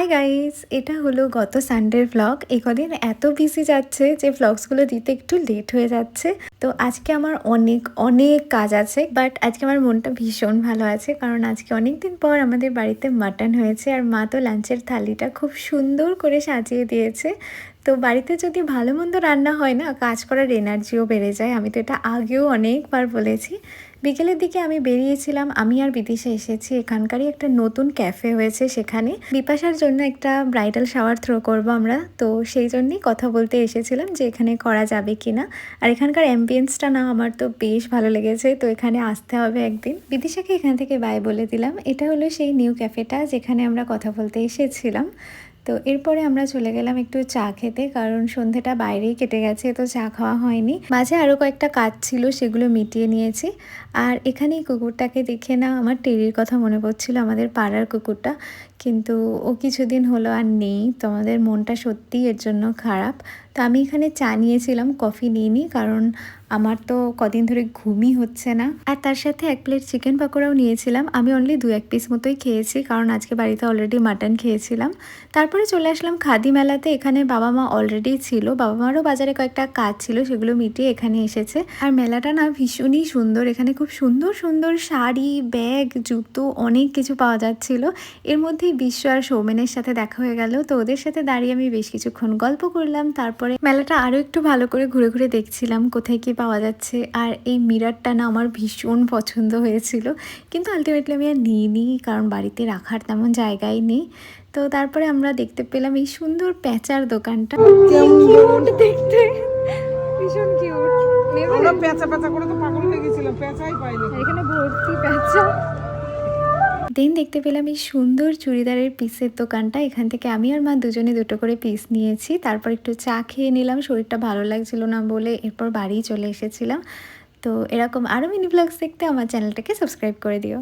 Hi guys, এটা হলো গত সানডের ভ্লগ। এই কদিন এত বিজি যাচ্ছে যে ভ্লগসগুলো দিতে একটু লেট হয়ে যাচ্ছে। তো আজকে আমার অনেক অনেক কাজ আছে, বাট আজকে আমার মনটা ভীষণ ভালো আছে, কারণ আজকে অনেক দিন পর আমাদের বাড়িতে মাটন হয়েছে। আর মা তো লাঞ্চের থালিটা খুব সুন্দর করে সাজিয়ে দিয়েছে। তো বাড়িতে যদি ভালো মন্দ রান্না হয় না, কাজ করার এনার্জিও বেড়ে যায়। আমি তো এটা আগেও অনেকবার বলেছি। বিকেলের দিকে আমি বেরিয়েছিলাম, আমি আর বিদিশা এসেছি। এখানকারই একটা নতুন ক্যাফে হয়েছে, সেখানে বিপাশার জন্য একটা ব্রাইডাল শাওয়ার থ্রো করবো আমরা। তো সেই জন্যই কথা বলতে এসেছিলাম যে এখানে করা যাবে কিনা। আর এখানকার অ্যাম্বিয়েন্সটা না আমার তো বেশ ভালো লেগেছে, তো এখানে আসতে হবে একদিন। বিদিশাকে এখান থেকে বাই বলে দিলাম। এটা হলো সেই নিউ ক্যাফেটা যেখানে আমরা কথা বলতে এসেছিলাম। তো এরপরে আমরা চলে গেলাম একটু চা খেতে, কারণ সন্ধেটা বাইরেই কেটে গেছে, তো চা খাওয়া হয়নি। মাঝে আরও কয়েকটা কাজ ছিল, সেগুলো মিটিয়ে নিয়েছি। আর এখানেই কুকুরটাকে দেখে না আমার টেরির কথা মনে পড়ছিল, আমাদের পাড়ার কুকুরটা। কিন্তু ও কিছুদিন হলো আর নেই, তো আমাদের মনটা সত্যিই এর জন্য খারাপ। তো আমি এখানে চা নিয়েছিলাম, কফি নিইনি, কারণ আমার তো কদিন ধরে ঘুমই হচ্ছে না। আর তার সাথে 1 প্লেট চিকেন পকোড়াও নিয়েছিলাম। আমি অনলি 2-1 পিস মতোই খেয়েছি, কারণ আজকে বাড়িতে অলরেডি মাটন খেয়েছিলাম। তারপরে চলে আসলাম খাদি মেলাতে। এখানে বাবা মা অলরেডি ছিল, বাবা মারও বাজারে কয়েকটা কাজ ছিল, সেগুলো মিটিয়ে এখানে এসেছে। আর মেলাটা না ভীষণই সুন্দর, এখানে খুব সুন্দর সুন্দর শাড়ি, ব্যাগ, জুতো অনেক কিছু পাওয়া যাচ্ছিল। এর মধ্যেই বিশ্ব আর সৌমেনের সাথে দেখা হয়ে গেল, তো ওদের সাথে দাঁড়িয়ে আমি বেশ কিছুক্ষণ গল্প করলাম। তারপরে মেলাটা আরও একটু ভালো করে ঘুরে ঘুরে দেখছিলাম কোথায় কি পাওয়া যাচ্ছে। আর এই মিররটা না আমার ভীষণ পছন্দ হয়েছিল, কিন্তু আলটিমেটলি আমি আর নিইনি, কারণ বাড়িতে রাখার তেমন জায়গাই নেই। তো তারপরে আমরা দেখতে পেলাম এই সুন্দর প্যাঁচার দোকানটা। কিউট দেখতে, ভীষণ কিউট। আমরা পেঁচা পেঁচা করে তো পাগল হয়ে গেছিলাম, পেঁচাই পাইনি। এখানে ভর্তি প্যাঁচা। দেন দেখতে পেলাম এই সুন্দর চুড়িদারের পিসের দোকানটা। এখান থেকে আমি আর মা দুজনে দুটো করে পিস নিয়েছি। তারপর একটু চা খেয়ে নিলাম, শরীরটা ভালো লাগছিল না বলে। এরপর বাড়ি চলে এসেছিলাম। তো এরকম আরও মিনি ব্লগস দেখতে আমার চ্যানেলটাকে সাবস্ক্রাইব করে দিও।